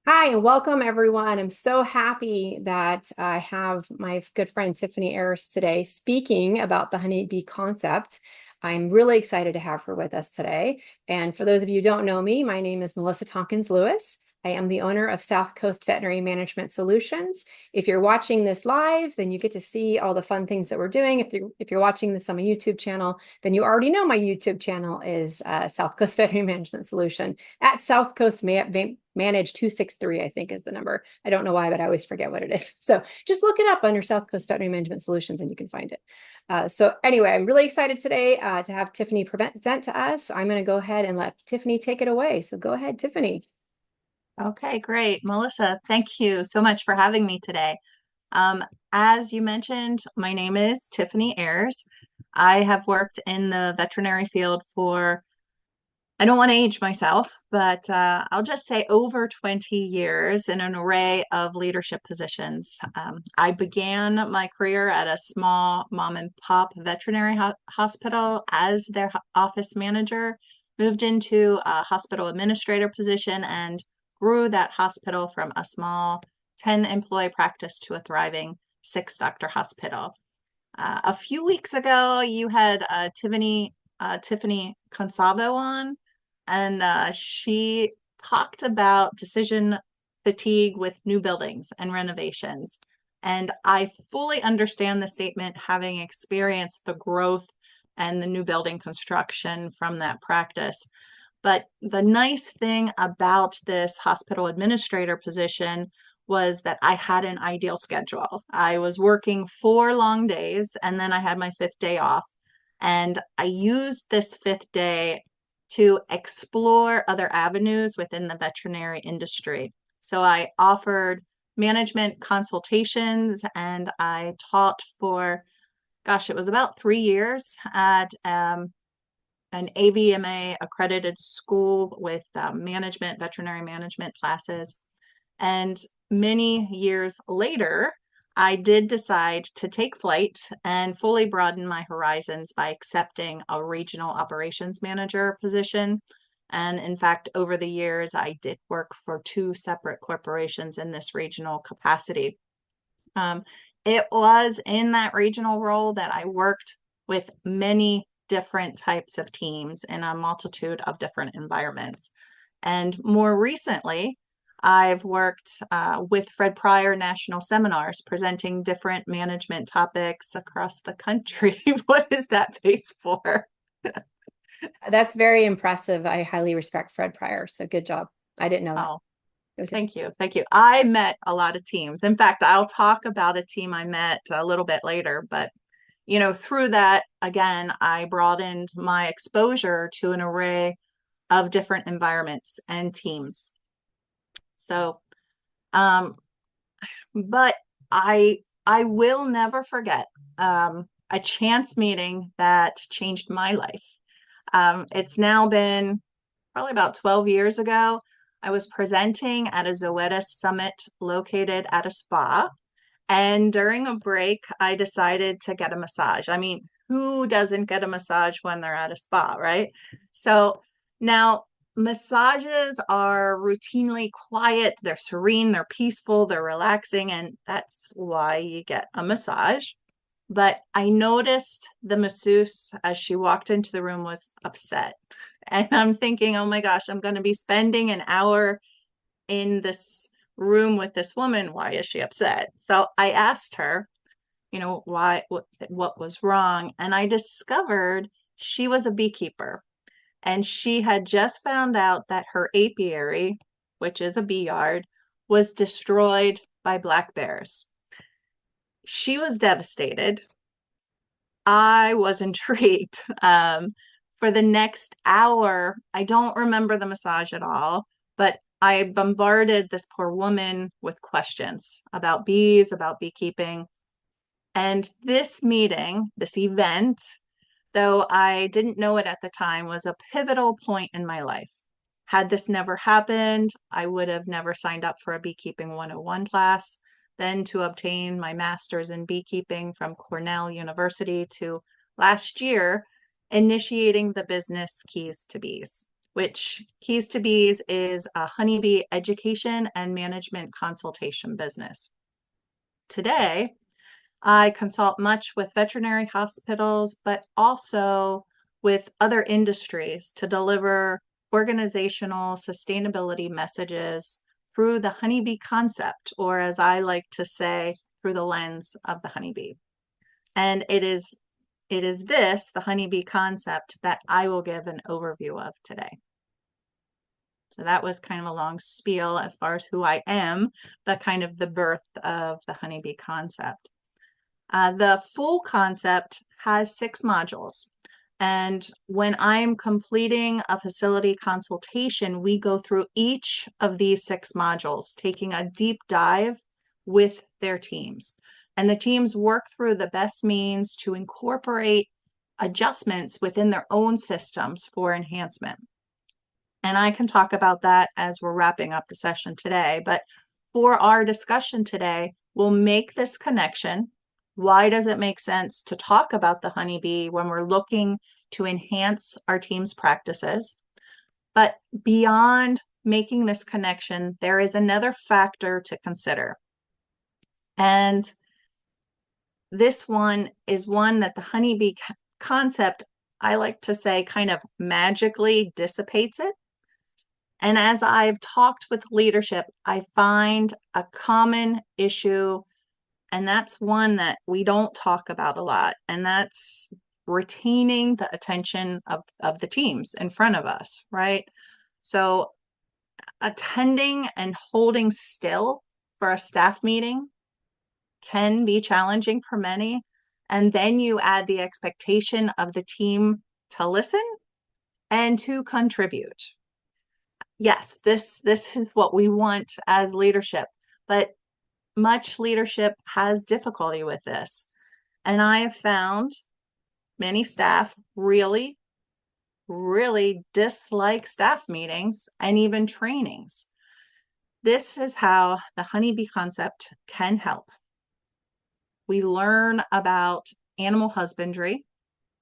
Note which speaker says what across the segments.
Speaker 1: Hi, and welcome everyone. I'm so happy that I have my good friend Tiffany Ayres today speaking about the HoneyBee Concept. I'm really excited to have her with us today. And for those of you who don't know me, my name is Melissa Tompkins Lewis. I am the owner of South Coast Veterinary Management Solutions. If you're watching this live, then you get to see all the fun things that we're doing. If you're watching this on my YouTube channel, then you already know my YouTube channel is South Coast Veterinary Management Solution at South Coast Manage 263, I think is the number. I don't know why, but I always forget what it is. So just look it up under South Coast Veterinary Management Solutions and you can find it. So anyway, I'm really excited today to have Tiffany present to us. I'm going to go ahead and let Tiffany take it away. So go ahead, Tiffany.
Speaker 2: Okay, great. Melissa, thank you so much for having me today. Um, as you mentioned, my name is Tiffany Ayres. I have worked in the veterinary field for, I don't want to age myself, but I'll just say over 20 years in an array of leadership positions. I began my career at a small mom and pop veterinary hospital as their office manager, moved into a hospital administrator position, and grew that hospital from a small 10 employee practice to a thriving 6 doctor hospital. A few weeks ago, you had Tiffany Consavo on, and she talked about decision fatigue with new buildings and renovations. And I fully understand the statement, having experienced the growth and the new building construction from that practice. But the nice thing about this hospital administrator position was that I had an ideal schedule. I was working 4 long days and then I had my fifth day off. And I used this fifth day to explore other avenues within the veterinary industry. So I offered management consultations and I taught for, gosh, it was about 3 years at an AVMA accredited school with veterinary management classes. And many years later, I did decide to take flight and fully broaden my horizons by accepting a regional operations manager position. And in fact, over the years, I did work for 2 separate corporations in this regional capacity. Um, it was in that regional role that I worked with many different types of teams in a multitude of different environments. And more recently, I've worked with Fred Pryor National Seminars, presenting different management topics across the country. What is that face for?
Speaker 1: That's very impressive. I highly respect Fred Pryor. So good job. I didn't know that.
Speaker 2: Oh,
Speaker 1: Go to
Speaker 2: thank you. Thank you. I met a lot of teams. In fact, I'll talk about a team I met a little bit later, but through that, again, I broadened my exposure to an array of different environments and teams. So, um, but I will never forget a chance meeting that changed my life. It's now been probably about 12 years ago. I was presenting at a Zoetis summit located at a spa. And during a break, I decided to get a massage. I mean, who doesn't get a massage when they're at a spa, right? So now massages are routinely quiet, they're serene, they're peaceful, they're relaxing, and that's why you get a massage. But I noticed the masseuse as she walked into the room was upset. And I'm thinking, oh my gosh, I'm going to be spending an hour in this room with this woman. Why is she upset? So I asked her, what was wrong? And I discovered she was a beekeeper and she had just found out that her apiary, which is a bee yard, was destroyed by black bears. She was devastated. I was intrigued. For the next hour, I don't remember the massage at all, but I bombarded this poor woman with questions about bees, about beekeeping. And this meeting, this event, though I didn't know it at the time, was a pivotal point in my life. Had this never happened, I would have never signed up for a Beekeeping 101 class, then to obtain my master's in beekeeping from Cornell University, to last year initiating the business Keys to Bees. which Keys to Bees is a honeybee education and management consultation business. Today, I consult much with veterinary hospitals, but also with other industries to deliver organizational sustainability messages through the honeybee concept, or as I like to say, through the lens of the honeybee. And it is this, the honeybee concept, that I will give an overview of today. So that was kind of a long spiel as far as who I am, but kind of the birth of the honeybee concept. The full concept has 6 modules. And when I'm completing a facility consultation, we go through each of these 6 modules, taking a deep dive with their teams. And the teams work through the best means to incorporate adjustments within their own systems for enhancement. And I can talk about that as we're wrapping up the session today. But for our discussion today, we'll make this connection. Why does it make sense to talk about the honeybee when we're looking to enhance our team's practices? But beyond making this connection, there is another factor to consider. And this one is one that the honeybee concept, I like to say, kind of magically dissipates it. And as I've talked with leadership, I find a common issue, and that's one that we don't talk about a lot, and that's retaining the attention of the teams in front of us, right? So attending and holding still for a staff meeting can be challenging for many. And then you add the expectation of the team to listen and to contribute. Yes, this is what we want as leadership, but much leadership has difficulty with this. And I have found many staff really, really dislike staff meetings and even trainings. This is how the honeybee concept can help. We learn about animal husbandry,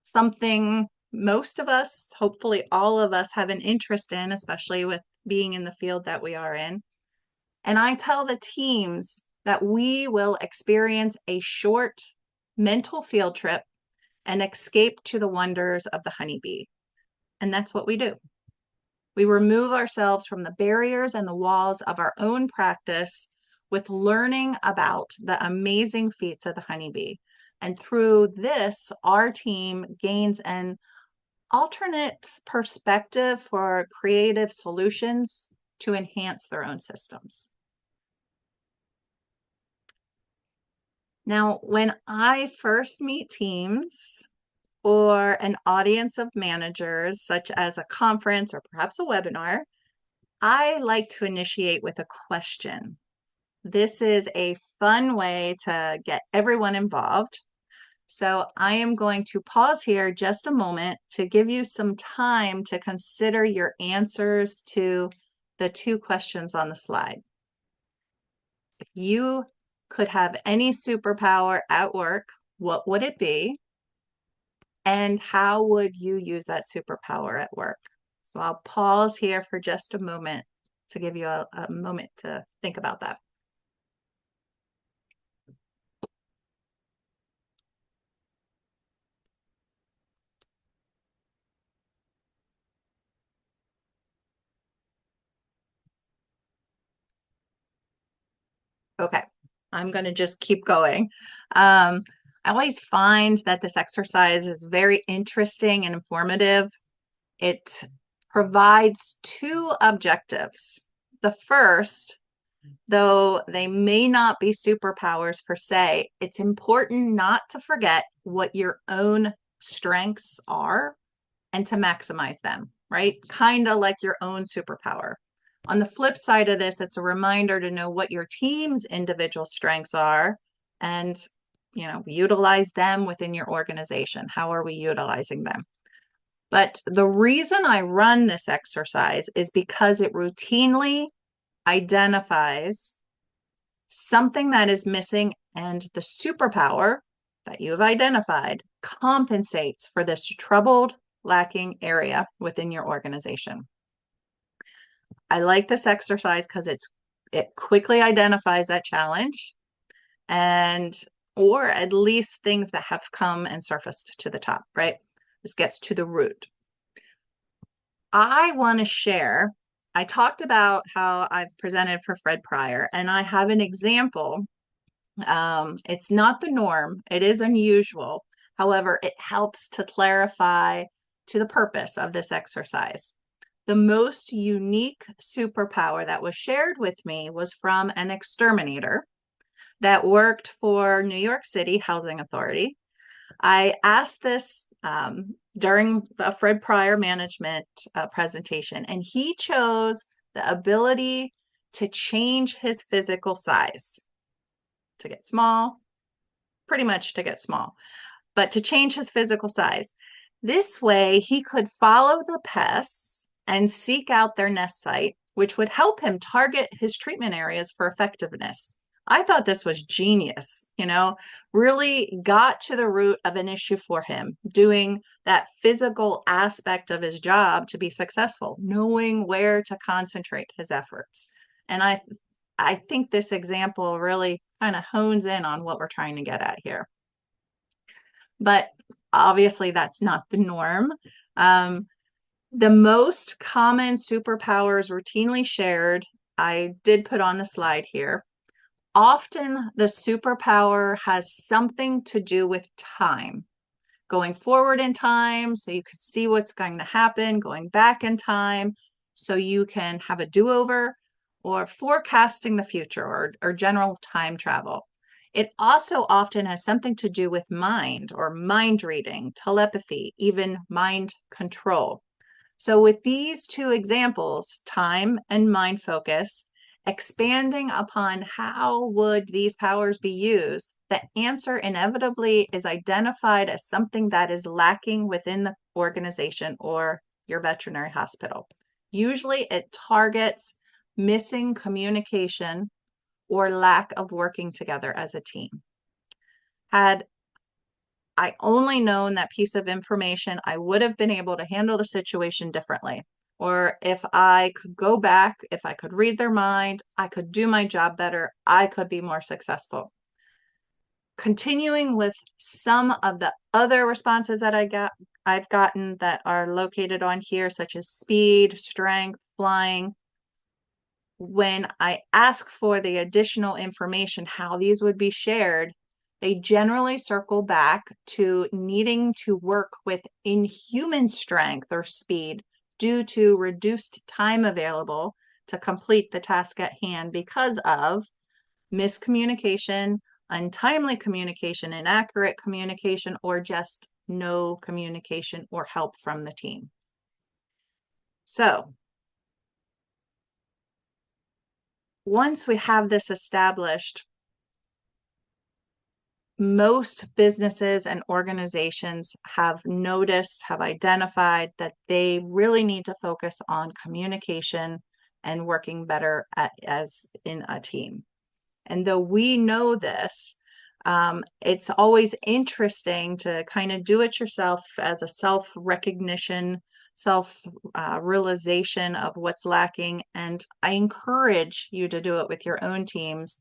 Speaker 2: something most of us, hopefully all of us, have an interest in, especially with being in the field that we are in. And I tell the teams that we will experience a short mental field trip and escape to the wonders of the honeybee. And that's what we do. We remove ourselves from the barriers and the walls of our own practice with learning about the amazing feats of the honeybee. And through this, our team gains an alternate perspective for creative solutions to enhance their own systems. Now, when I first meet teams or an audience of managers, such as a conference or perhaps a webinar, I like to initiate with a question. This is a fun way to get everyone involved. So I am going to pause here just a moment to give you some time to consider your answers to the 2 questions on the slide. If you could have any superpower at work, what would it be? And how would you use that superpower at work? So I'll pause here for just a moment to give you a moment to think about that. Okay, I'm going to just keep going. I always find that this exercise is very interesting and informative. It provides 2 objectives. The first, though they may not be superpowers per se, it's important not to forget what your own strengths are and to maximize them, right? Kind of like your own superpower. On the flip side of this, it's a reminder to know what your team's individual strengths are and, utilize them within your organization. How are we utilizing them? But the reason I run this exercise is because it routinely identifies something that is missing, and the superpower that you have identified compensates for this troubled, lacking area within your organization. I like this exercise because it quickly identifies that challenge and or at least things that have come and surfaced to the top, right? This gets to the root. I want to share, I talked about how I've presented for Fred Pryor, and I have an example. It's not the norm, it is unusual. However, it helps to clarify to the purpose of this exercise. The most unique superpower that was shared with me was from an exterminator that worked for New York City Housing Authority. I asked this during the Fred Pryor management presentation, and he chose the ability to change his physical size, to get small, pretty much to get small, but to change his physical size. This way, he could follow the pests and seek out their nest site, which would help him target his treatment areas for effectiveness. I thought this was genius, really got to the root of an issue for him, doing that physical aspect of his job to be successful, knowing where to concentrate his efforts. And I think this example really kind of hones in on what we're trying to get at here. But obviously, that's not the norm. The most common superpowers routinely shared, I did put on the slide here. Often the superpower has something to do with time, going forward in time so you could see what's going to happen, going back in time so you can have a do-over, or forecasting the future, or general time travel. It also often has something to do with mind or mind reading, telepathy, even mind control. So with these two examples, time and mind focus, expanding upon how would these powers be used, the answer inevitably is identified as something that is lacking within the organization or your veterinary hospital. Usually it targets missing communication or lack of working together as a team. Had I only known that piece of information, I would have been able to handle the situation differently. Or if I could go back, if I could read their mind, I could do my job better, I could be more successful. Continuing with some of the other responses that I've gotten that are located on here, such as speed, strength, flying. When I ask for the additional information, how these would be shared, they generally circle back to needing to work with inhuman strength or speed due to reduced time available to complete the task at hand because of miscommunication, untimely communication, inaccurate communication, or just no communication or help from the team. So once we have this established, most businesses and organizations have noticed, have identified that they really need to focus on communication and working better as in a team. And though we know this, it's always interesting to kind of do it yourself as a self-recognition, self-realization of what's lacking. And I encourage you to do it with your own teams,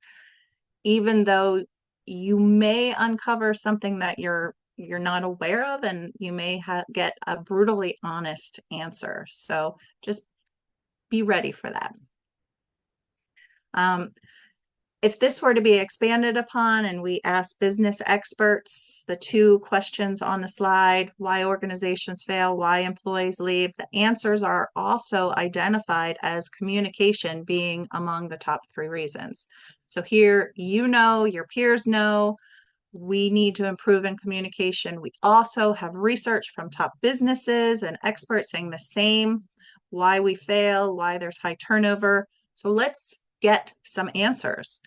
Speaker 2: even though you may uncover something that you're not aware of, and you may get a brutally honest answer. So just be ready for that. If this were to be expanded upon and we ask business experts the two questions on the slide, why organizations fail, why employees leave, the answers are also identified as communication being among the top 3 reasons. So here, your peers know, we need to improve in communication. We also have research from top businesses and experts saying the same, why we fail, why there's high turnover. So let's get some answers.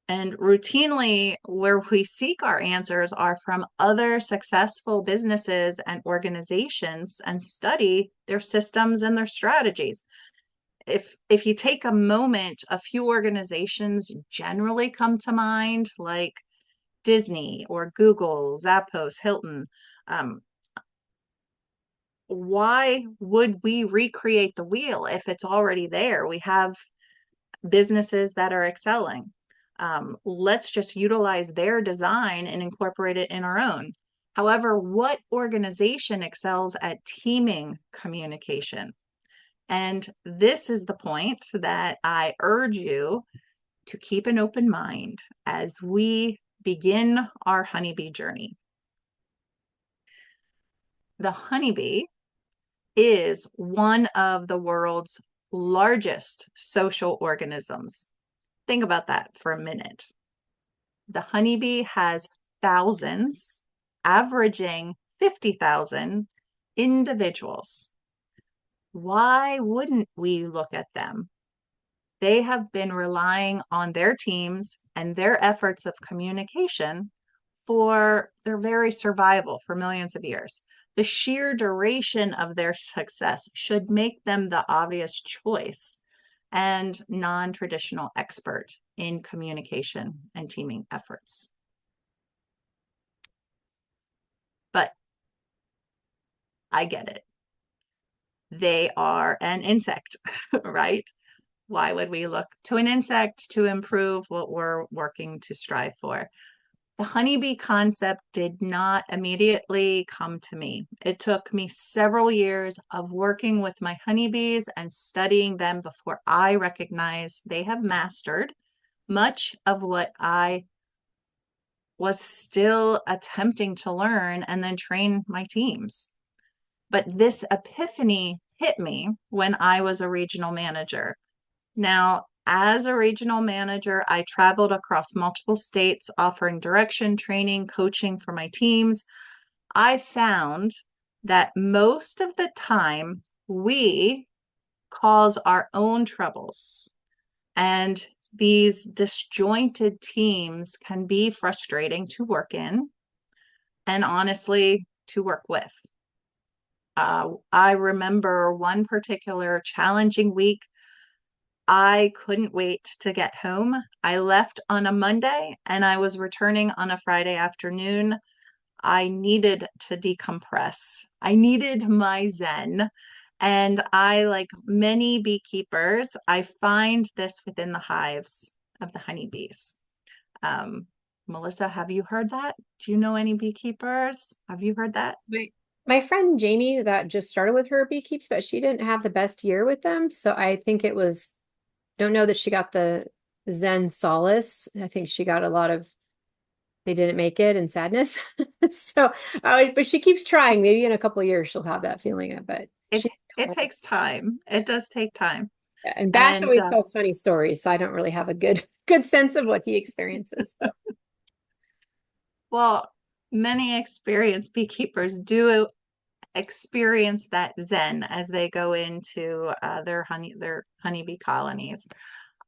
Speaker 2: And routinely, where we seek our answers are from other successful businesses and organizations and study their systems and their strategies. If you take a moment, a few organizations generally come to mind, like Disney or Google, Zappos, Hilton. why would we recreate the wheel if it's already there? We have businesses that are excelling. Let's just utilize their design and incorporate it in our own. However, what organization excels at teaming communication? And this is the point that I urge you to keep an open mind as we begin our honeybee journey. The honeybee is one of the world's largest social organisms. Think about that for a minute. The honeybee has thousands, averaging 50,000 individuals. Why wouldn't we look at them? They have been relying on their teams and their efforts of communication for their very survival for millions of years. The sheer duration of their success should make them the obvious choice and non-traditional expert in communication and teaming efforts. But I get it. They are an insect, right? Why would we look to an insect to improve what we're working to strive for? The honeybee concept did not immediately come to me. It took me several years of working with my honeybees and studying them before I recognized they have mastered much of what I was still attempting to learn and then train my teams. But this epiphany hit me when I was a regional manager. Now, as a regional manager, I traveled across multiple states offering direction, training, coaching for my teams. I found that most of the time we cause our own troubles, and these disjointed teams can be frustrating to work in and honestly to work with. I remember one particular challenging week. I couldn't wait to get home. I left on a Monday and I was returning on a Friday afternoon. I needed to decompress. I needed my Zen. And I, like many beekeepers, I find this within the hives of the honeybees. Um, Melissa, have you heard that? Do you know any beekeepers? Have you heard that?
Speaker 1: My friend Jamie that just started with her beekeeps, but she didn't have the best year with them. So I think it was, don't know that she got the Zen solace. I think she got a lot of they didn't make it and sadness. So, but she keeps trying. Maybe in a couple of years she'll have that feeling, but
Speaker 2: It
Speaker 1: she,
Speaker 2: it takes time. It does take time.
Speaker 1: and Bash
Speaker 2: And
Speaker 1: always tells funny stories, so I don't really have a good sense of what he experiences. So.
Speaker 2: well, many experienced beekeepers do experience that zen as they go into their honeybee colonies.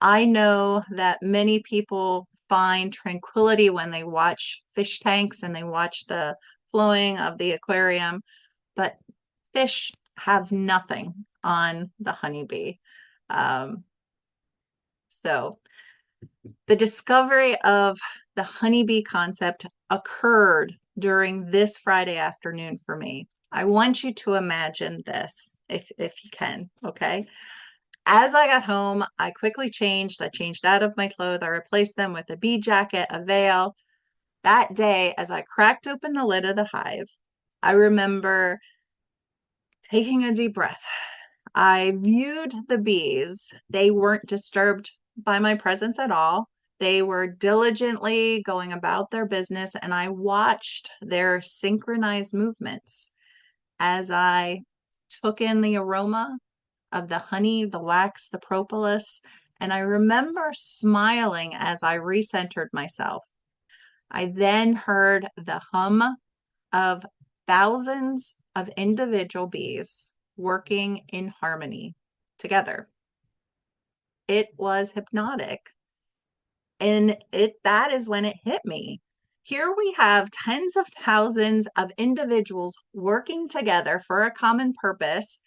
Speaker 2: I know that many people find tranquility when they watch fish tanks and they watch the flowing of the aquarium, but fish have nothing on the honeybee. Um, so the discovery of the honeybee concept occurred during this Friday afternoon for me. I want you to imagine this if you can, okay? As I got home, I quickly changed. I changed out of my clothes. I replaced them with a bee jacket, a veil. That day, as I cracked open the lid of the hive, I remember taking a deep breath. I viewed the bees. They weren't disturbed by my presence at all. They were diligently going about their business, and I watched their synchronized movements as I took in the aroma of the honey, the wax, the propolis, and I remember smiling as I recentered myself. I then heard the hum of thousands of individual bees working in harmony together. It was hypnotic. And that is when it hit me. Here we have tens of thousands of individuals working together for a common purpose,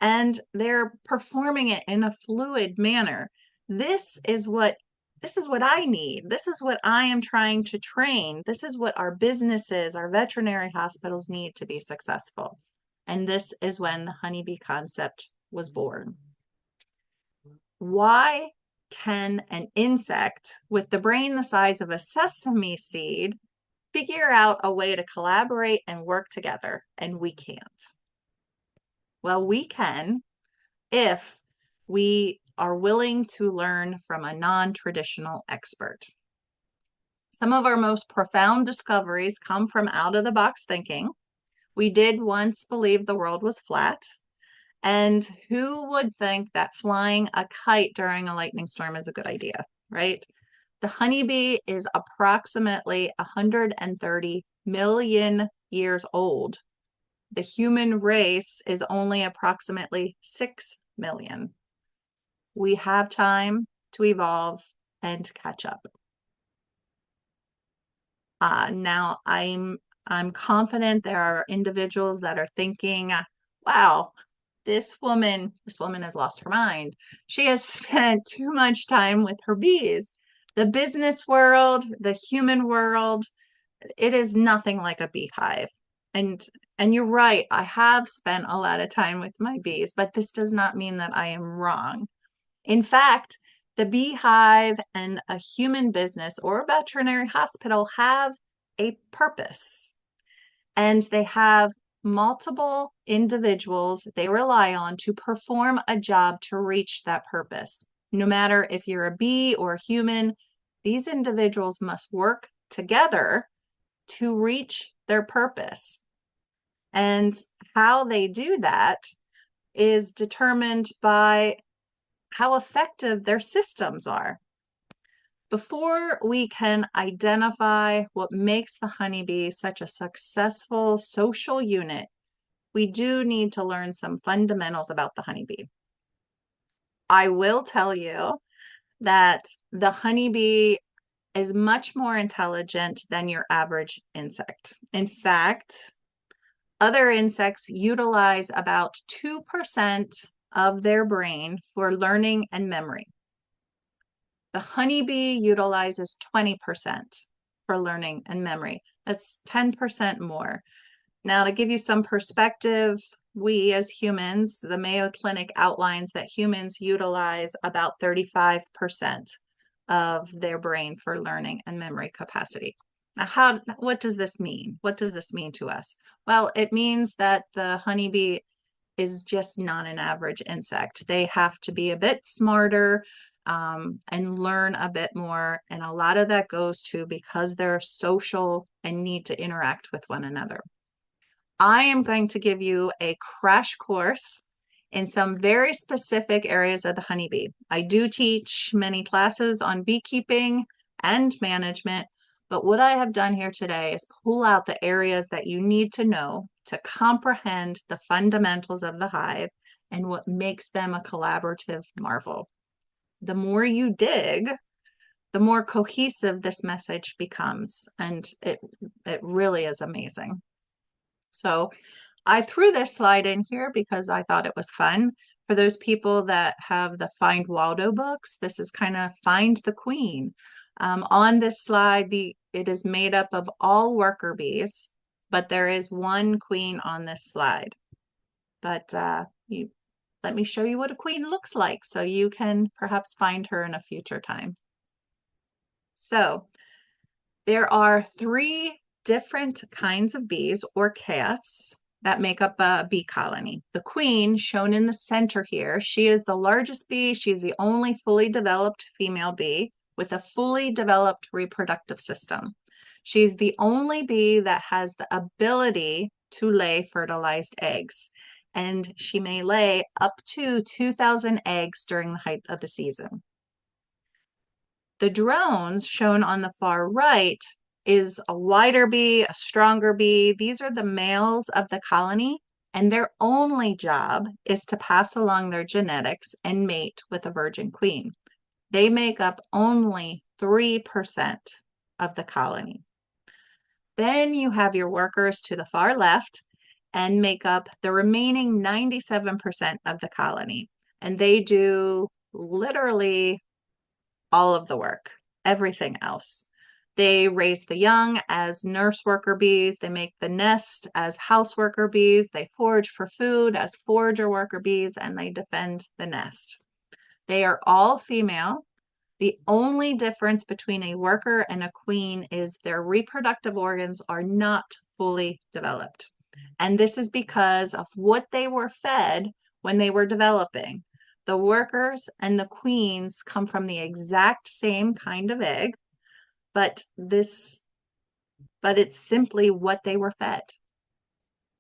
Speaker 2: and they're performing it in a fluid manner. This is what I need. This is what I am trying to train. This is what our businesses, our veterinary hospitals need to be successful. and this is when the HoneyBee concept was born. Why can an insect with the brain the size of a sesame seed figure out a way to collaborate and work together, and we can't? Well, we can if we are willing to learn from a non-traditional expert. Some of our most profound discoveries come from out-of-the-box thinking. We did once believe the world was flat, and who would think that flying a kite during a lightning storm is a good idea, right? The honeybee is approximately 130 million years old. The human race is only approximately 6 million. We have time to evolve and catch up. Now I'm confident there are individuals that are thinking, wow, this woman has lost her mind. She has spent too much time with her bees. The business world, the human world, it is nothing like a beehive. And you're right, I have spent a lot of time with my bees, but this does not mean that I am wrong. In fact, the beehive and a human business or a veterinary hospital have a purpose, and they have multiple individuals they rely on to perform a job to reach that purpose. No matter if you're a bee or a human, these individuals must work together to reach their purpose. And how they do that is determined by how effective their systems are. Before we can identify what makes the honeybee such a successful social unit, we do need to learn some fundamentals about the honeybee. I will tell you that the honeybee is much more intelligent than your average insect. In fact, other insects utilize about 2% of their brain for learning and memory. The honeybee utilizes 20% for learning and memory. That's 10% more. Now, to give you some perspective, we as humans, the Mayo Clinic outlines that humans utilize about 35% of their brain for learning and memory capacity. Now, what does this mean? What does this mean to us? Well, it means that the honeybee is just not an average insect. They have to be a bit smarter and learn a bit more. And a lot of that goes to because they're social and need to interact with one another. I am going to give you a crash course in some very specific areas of the honeybee. I do teach many classes on beekeeping and management, but what I have done here today is pull out the areas that you need to know to comprehend the fundamentals of the hive and what makes them a collaborative marvel. The more you dig, the more cohesive this message becomes, and it really is amazing. So I threw this slide in here because I thought it was fun. For those people that have the Find Waldo books, this is kind of Find the Queen. On this slide, it is made up of all worker bees, but there is one queen on this slide. But let me show you what a queen looks like so you can perhaps find her in a future time. So there are 3 different kinds of bees or castes that make up a bee colony. The queen, shown in the center here, she is the largest bee. She's the only fully developed female bee with a fully developed reproductive system. She's the only bee that has the ability to lay fertilized eggs, and she may lay up to 2,000 eggs during the height of the season. The drones, shown on the far right, is a wider bee, a stronger bee. These are the males of the colony, and their only job is to pass along their genetics and mate with a virgin queen. They make up only 3% of the colony. Then you have your workers to the far left and make up the remaining 97% of the colony. And they do literally all of the work, everything else. They raise the young as nurse worker bees. They make the nest as house worker bees. They forage for food as forager worker bees, and they defend the nest. They are all female. The only difference between a worker and a queen is their reproductive organs are not fully developed. And this is because of what they were fed when they were developing. The workers and the queens come from the exact same kind of egg, but it's simply what they were fed.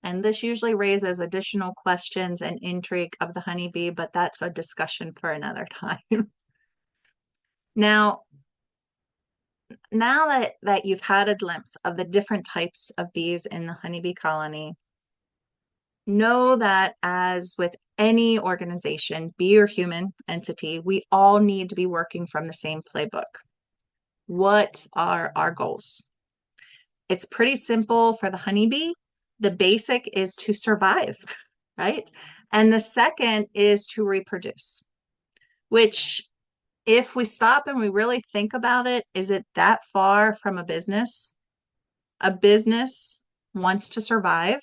Speaker 2: And this usually raises additional questions and intrigue of the honeybee, but that's a discussion for another time. Now that you've had a glimpse of the different types of bees in the honeybee colony, know that as with any organization, bee or human entity, we all need to be working from the same playbook. What are our goals? It's pretty simple for the honeybee. The basic is to survive, right? And the second is to reproduce, which, if we stop and we really think about it, is it that far from a business? A business wants to survive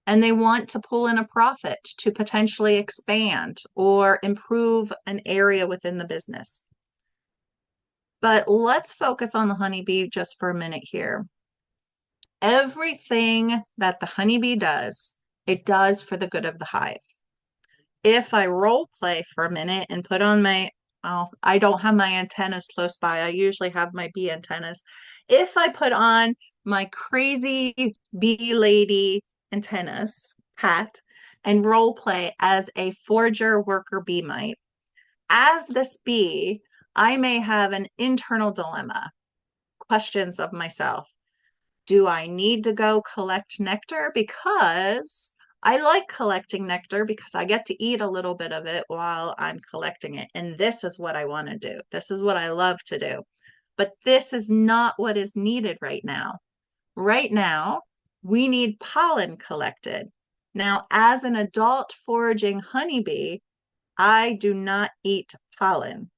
Speaker 2: and they want to pull in a profit to potentially expand or improve an area within the business. But let's focus on the honeybee just for a minute here. Everything that the honeybee does, it does for the good of the hive. If I role play for a minute and put on my, oh, I don't have my antennas close by. I usually have my bee antennas. If I put on my crazy bee lady antennas, hat, and role play as a forager worker bee mite, as this bee, I may have an internal dilemma, questions of myself. Do I need to go collect nectar? Because I like collecting nectar because I get to eat a little bit of it while I'm collecting it. And this is what I want to do. This is what I love to do. But this is not what is needed right now. Right now, we need pollen collected. Now, as an adult foraging honeybee, I do not eat pollen.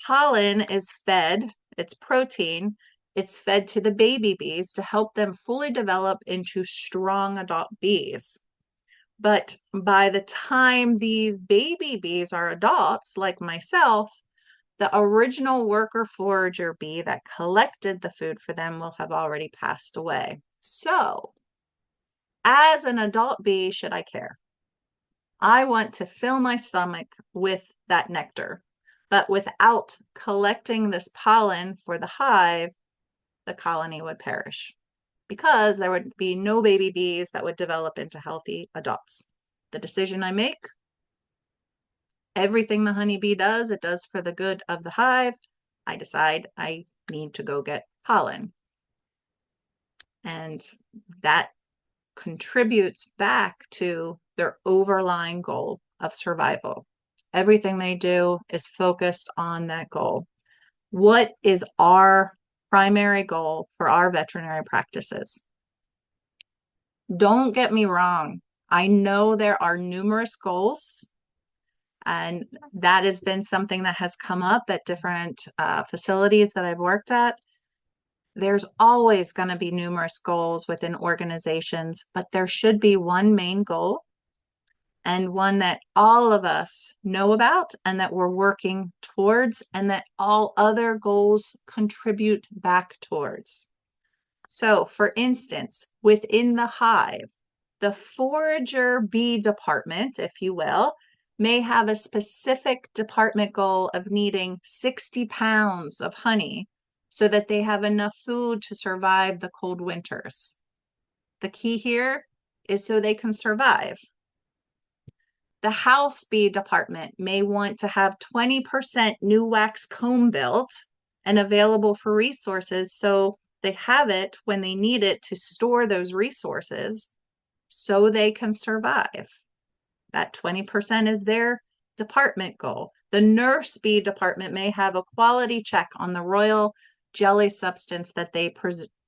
Speaker 2: Pollen is fed, it's protein, it's fed to the baby bees to help them fully develop into strong adult bees. But by the time these baby bees are adults, like myself, the original worker forager bee that collected the food for them will have already passed away. So, as an adult bee, should I care? I want to fill my stomach with that nectar. But without collecting this pollen for the hive, the colony would perish because there would be no baby bees that would develop into healthy adults. The decision I make, everything the honeybee does, it does for the good of the hive. I decide I need to go get pollen. And that contributes back to their overlying goal of survival. Everything they do is focused on that goal. What is our primary goal for our veterinary practices? Don't get me wrong. I know there are numerous goals, and that has been something that has come up at different facilities that I've worked at. There's always going to be numerous goals within organizations, but there should be one main goal and one that all of us know about and that we're working towards and that all other goals contribute back towards. So, for instance, within the hive, the forager bee department, if you will, may have a specific department goal of needing 60 pounds of honey so that they have enough food to survive the cold winters. The key here is so they can survive. The house bee department may want to have 20% new wax comb built and available for resources so they have it when they need it to store those resources so they can survive. That 20% is their department goal. The nurse bee department may have a quality check on the royal jelly substance that they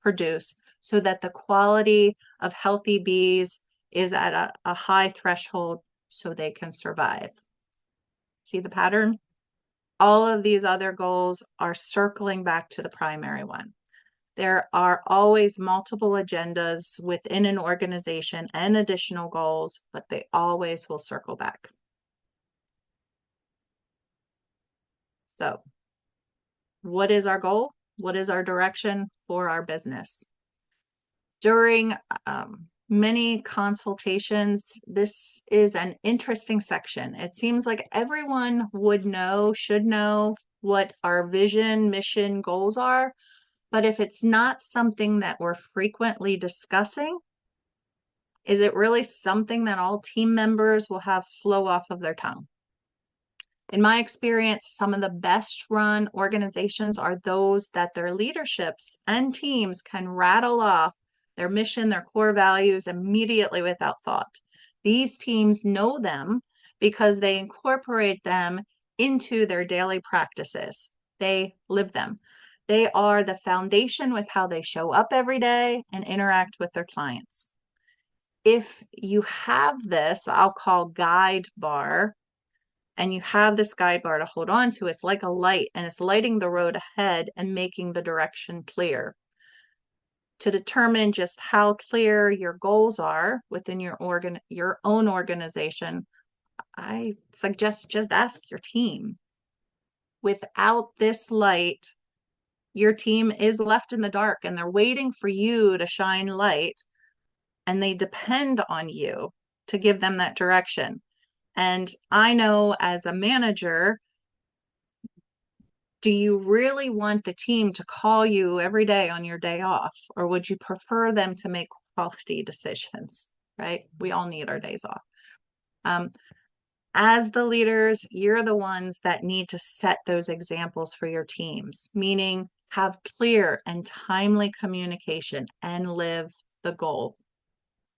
Speaker 2: produce so that the quality of healthy bees is at a high threshold so they can survive. See the pattern? all of these other goals are circling back to the primary one. There are always multiple agendas within an organization and additional goals, but they always will circle back. So, what is our goal? What is our direction for our business? During many consultations, this is an interesting section. It seems like everyone would know, should know what our vision, mission, goals are. But if it's not something that we're frequently discussing, is it really something that all team members will have flow off of their tongue? In my experience, some of the best run organizations are those that their leaderships and teams can rattle off their mission, their core values immediately without thought. These teams know them because they incorporate them into their daily practices. They live them. They are the foundation with how they show up every day and interact with their clients. If you have this, I'll call guide bar, and you have this guide bar to hold on to, it's like a light, and it's lighting the road ahead and making the direction clear. To determine just how clear your goals are within your own organization, I suggest just ask your team. Without this light, your team is left in the dark and they're waiting for you to shine light, and they depend on you to give them that direction. And I know as a manager, do you really want the team to call you every day on your day off, or would you prefer them to make quality decisions, right? We all need our days off. As the leaders, you're the ones that need to set those examples for your teams, meaning have clear and timely communication and live the goal.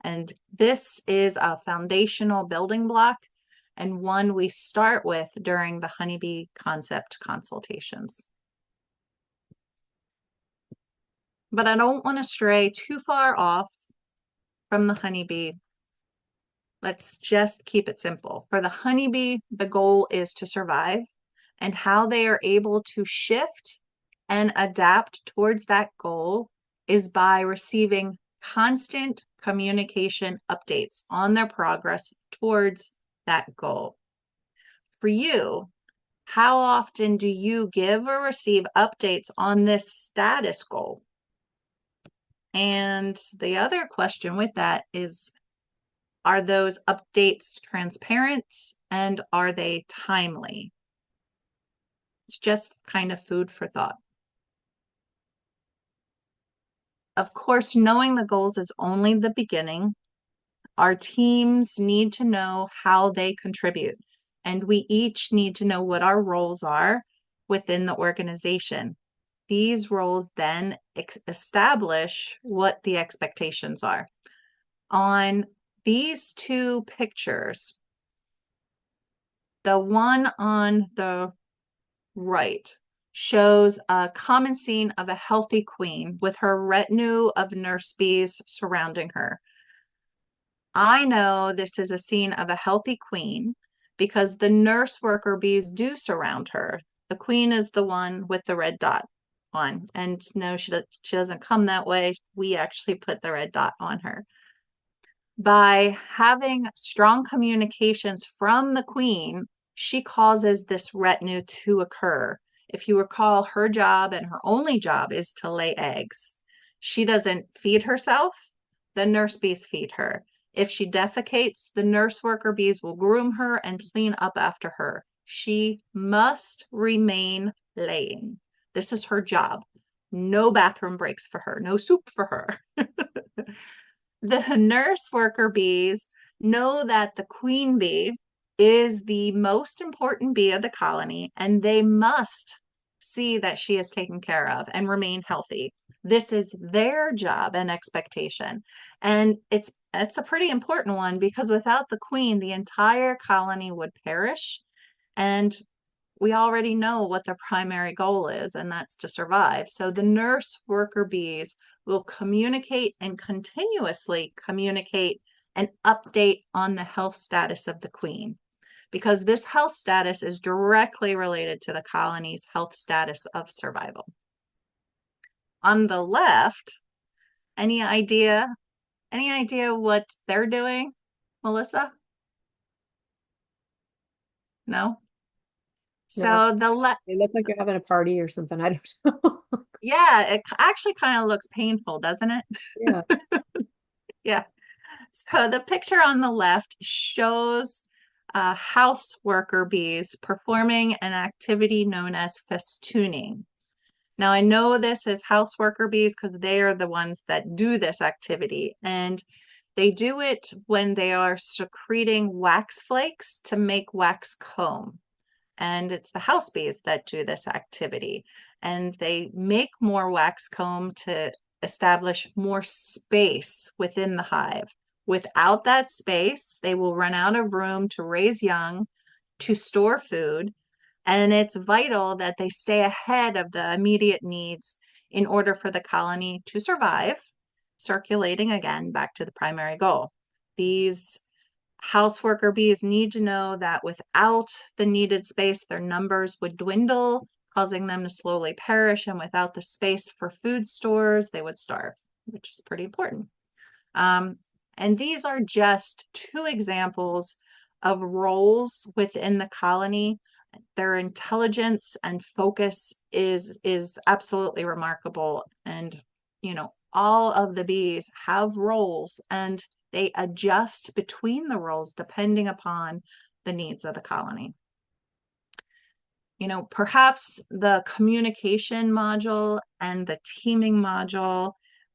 Speaker 2: And this is a foundational building block and one we start with during the HoneyBee Concept consultations. But I don't want to stray too far off from the honeybee. Let's just keep it simple. For the honeybee, the goal is to survive, and how they are able to shift and adapt towards that goal is by receiving constant communication updates on their progress towards that goal. For you, how often do you give or receive updates on this status goal? And the other question with that is, are those updates transparent and are they timely? It's just kind of food for thought. Of course, knowing the goals is only the beginning. Our teams need to know how they contribute, and we each need to know what our roles are within the organization. These roles then establish what the expectations are. On these two pictures, the one on the right shows a common scene of a healthy queen with her retinue of nurse bees surrounding her. I know this is a scene of a healthy queen because the nurse worker bees do surround her. The queen is the one with the red dot on. And no, she doesn't come that way. We actually put the red dot on her. By having strong communications from the queen, she causes this retinue to occur. If you recall, her job and her only job is to lay eggs. She doesn't feed herself, the nurse bees feed her. If she defecates, the nurse worker bees will groom her and clean up after her. She must remain laying. This is her job. No bathroom breaks for her, no soup for her. The nurse worker bees know that the queen bee is the most important bee of the colony, and they must see that she is taken care of and remain healthy. This is their job and expectation. And it's a pretty important one because without the queen, the entire colony would perish. And we already know what their primary goal is, and that's to survive. So the nurse worker bees will communicate and continuously communicate and update on the health status of the queen. because this health status is directly related to the colony's health status of survival. On the left, any idea what they're doing, Melissa? No?
Speaker 1: No,
Speaker 2: So the left,
Speaker 1: they look like you're having a party or something. I don't know.
Speaker 2: yeah, it actually kind of looks painful, doesn't it?
Speaker 1: Yeah.
Speaker 2: Yeah. So the picture on the left shows house worker bees performing an activity known as festooning. Now, I know this is house worker bees because they are the ones that do this activity, and they do it when they are secreting wax flakes to make wax comb. And it's the house bees that do this activity. And they make more wax comb to establish more space within the hive. Without that space, they will run out of room to raise young, to store food, and it's vital that they stay ahead of the immediate needs in order for the colony to survive, circulating again back to the primary goal. These house worker bees need to know that without the needed space, their numbers would dwindle, causing them to slowly perish. And without the space for food stores, they would starve, which is pretty important. And these are just two examples of roles within the colony. Their intelligence and focus is absolutely remarkable. And, all of the bees have roles and they adjust between the roles depending upon the needs of the colony. Perhaps the communication module and the teaming module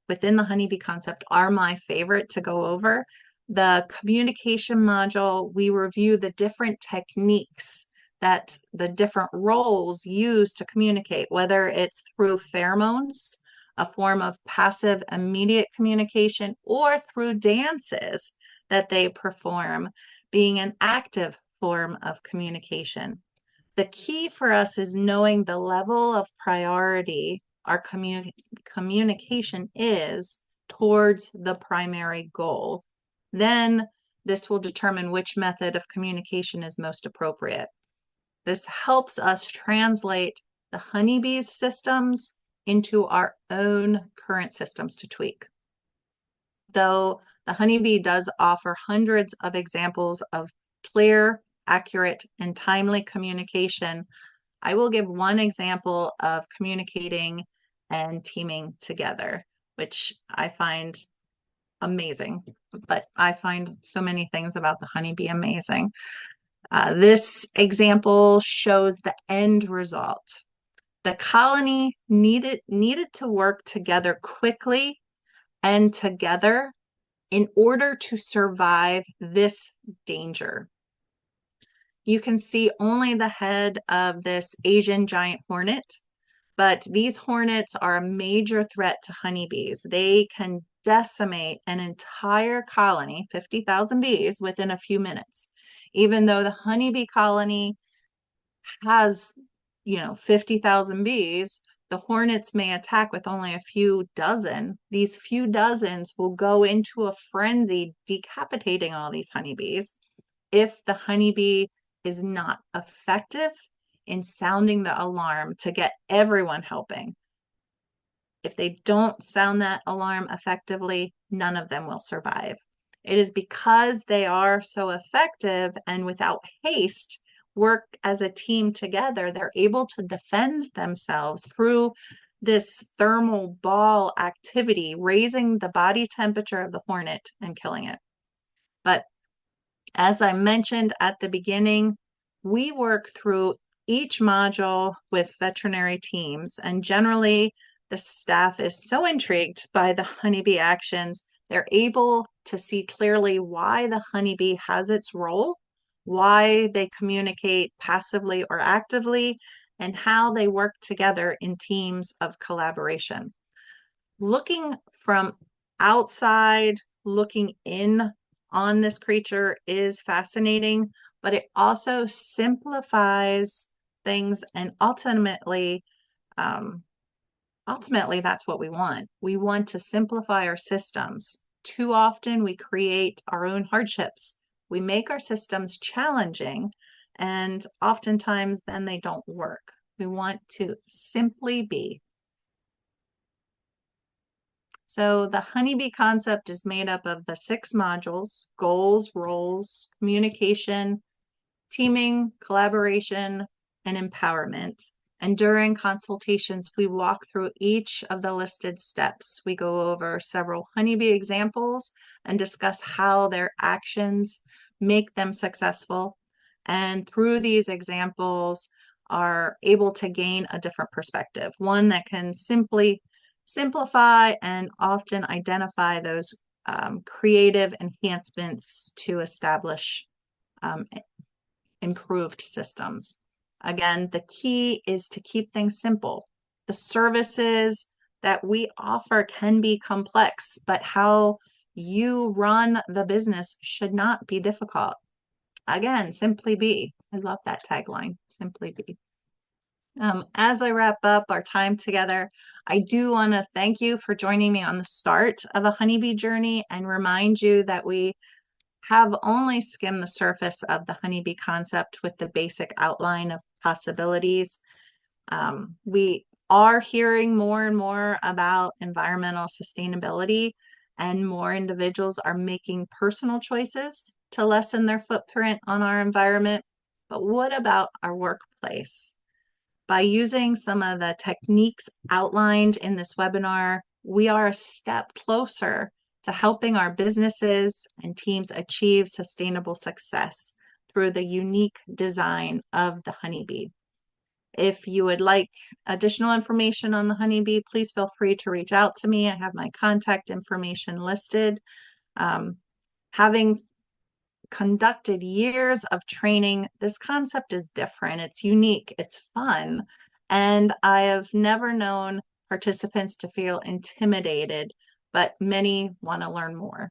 Speaker 2: within the HoneyBee concept are my favorite to go over. The communication module, we review the different techniques that the different roles use to communicate, whether it's through pheromones, a form of passive immediate communication, or through dances that they perform, being an active form of communication. The key for us is knowing the level of priority our communication is towards the primary goal. Then this will determine which method of communication is most appropriate. This helps us translate the honeybees systems into our own current systems to tweak. Though the honeybee does offer hundreds of examples of clear, accurate, and timely communication, I will give one example of communicating and teaming together, which I find amazing. But I find so many things about the honeybee amazing. This example shows the end result. The colony needed to work together quickly and together in order to survive this danger. You can see only the head of this Asian giant hornet, but these hornets are a major threat to honeybees. They can decimate an entire colony, 50,000 bees, within a few minutes. Even though the honeybee colony has, 50,000 bees, the hornets may attack with only a few dozen. These few dozens will go into a frenzy, decapitating all these honeybees if the honeybee is not effective in sounding the alarm to get everyone helping. If they don't sound that alarm effectively, none of them will survive. It is because they are so effective and without haste, work as a team together, they're able to defend themselves through this thermal ball activity, raising the body temperature of the hornet and killing it. But as I mentioned at the beginning, we work through each module with veterinary teams, and generally the staff is so intrigued by the honeybee actions, they're able to see clearly why the honeybee has its role, why they communicate passively or actively, and how they work together in teams of collaboration. Looking from outside, looking in on this creature is fascinating, but it also simplifies things, and ultimately that's what we want. We want to simplify our systems. Too often we create our own hardships. We make our systems challenging and oftentimes then they don't work. We want to simply be. So the HoneyBee concept is made up of the 6 modules: goals, roles, communication, teaming, collaboration, and empowerment. And during consultations, we walk through each of the listed steps. We go over several honeybee examples and discuss how their actions make them successful. And through these examples, are able to gain a different perspective, one that can simply simplify and often identify those creative enhancements to establish improved systems. Again, the key is to keep things simple. The services that we offer can be complex, but how you run the business should not be difficult. Again, simply be. I love that tagline, simply be. As I wrap up our time together, I do want to thank you for joining me on the start of a honeybee journey and remind you that we have only skimmed the surface of the honeybee concept with the basic outline of possibilities. We are hearing more and more about environmental sustainability, and more individuals are making personal choices to lessen their footprint on our environment. But what about our workplace? By using some of the techniques outlined in this webinar, we are a step closer to helping our businesses and teams achieve sustainable success through the unique design of the honeybee. If you would like additional information on the honeybee, please feel free to reach out to me. I have my contact information listed. Having conducted years of training, this concept is different. It's unique, it's fun, and I have never known participants to feel intimidated, but many want to learn more.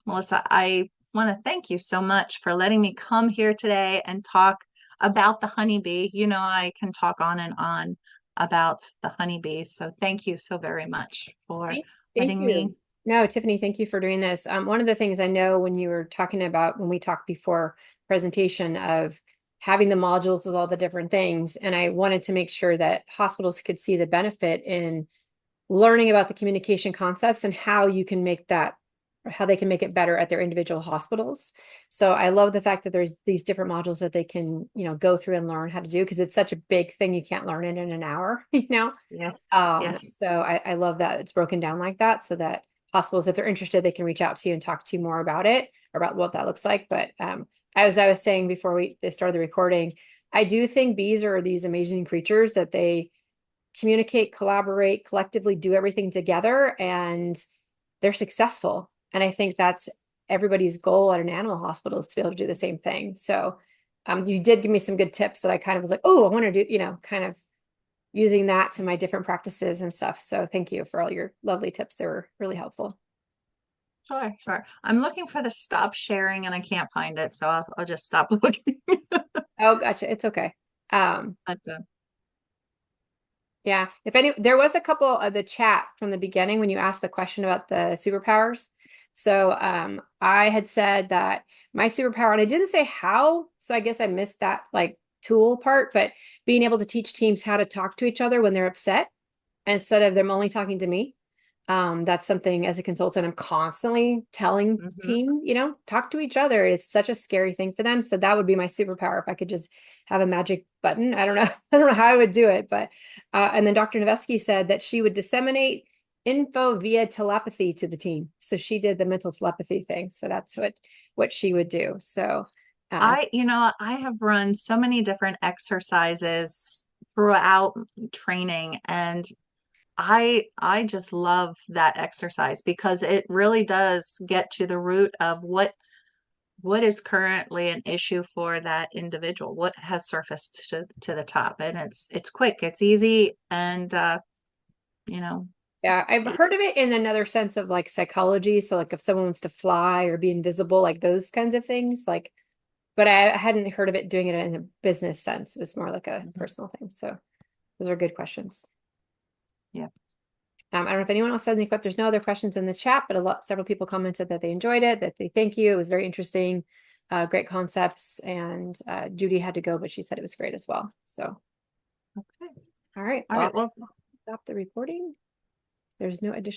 Speaker 2: Melissa, I want to thank you so much for letting me come here today and talk about the honeybee. You know, I can talk on and on about the honeybee, so thank you so very much for
Speaker 1: Thank
Speaker 2: letting me.
Speaker 1: you. No, Tiffany, thank you for doing this. One of the things I know when you were talking about, when we talked before presentation, of having the modules with all the different things, and I wanted to make sure that hospitals could see the benefit in learning about the communication concepts and how you can make that, how they can make it better at their individual hospitals. So I love the fact that there's these different modules that they can, go through and learn how to do, because it's such a big thing. You can't learn it in an hour,
Speaker 2: Yes, yes.
Speaker 1: So I love that it's broken down like that, so that hospitals, if they're interested, they can reach out to you and talk to you more about it, about what that looks like. But as I was saying before we started the recording, I do think bees are these amazing creatures that they communicate, collaborate, collectively do everything together, and they're successful. And I think that's everybody's goal at an animal hospital, is to be able to do the same thing. So you did give me some good tips that I kind of was like, oh, I want to do, kind of using that to my different practices and stuff. So thank you for all your lovely tips. They were really helpful.
Speaker 2: Sure, sure. I'm looking for the stop sharing and I can't find it, so I'll just stop looking.
Speaker 1: Oh, gotcha. It's okay. Um,
Speaker 2: But,
Speaker 1: yeah. There was a couple of the chat from the beginning when you asked the question about the superpowers. So I had said that my superpower, and I didn't say how, so I guess I missed that like tool part, but being able to teach teams how to talk to each other when they're upset instead of them only talking to me. That's something as a consultant, I'm constantly telling
Speaker 2: mhm.
Speaker 1: team, talk to each other. It's such a scary thing for them. So that would be my superpower if I could just have a magic button. I don't know. I don't know how I would do it, but, and then Dr. Noveski said that she would disseminate info via telepathy to the team. So she did the mental telepathy thing. So that's what she would do. So,
Speaker 2: I have run so many different exercises throughout training, and I just love that exercise because it really does get to the root of what is currently an issue for that individual, what has surfaced to the top. And it's quick, it's easy, and you know,
Speaker 1: yeah, I've heard of it in another sense of like psychology. So like if someone wants to fly or be invisible, like those kinds of things, like, but I hadn't heard of it doing it in a business sense. It was more like a
Speaker 2: mhm,
Speaker 1: personal thing. So those are good questions.
Speaker 2: yeah.
Speaker 1: I don't know if anyone else has any questions. There's no other questions in the chat, but several people commented that they enjoyed it, that they thank you. It was very interesting. great concepts, and Judy had to go, but she said it was great as well. So,
Speaker 2: Okay.
Speaker 1: all right,
Speaker 2: All
Speaker 1: well,
Speaker 2: right. Well,
Speaker 1: stop the recording. There's no additional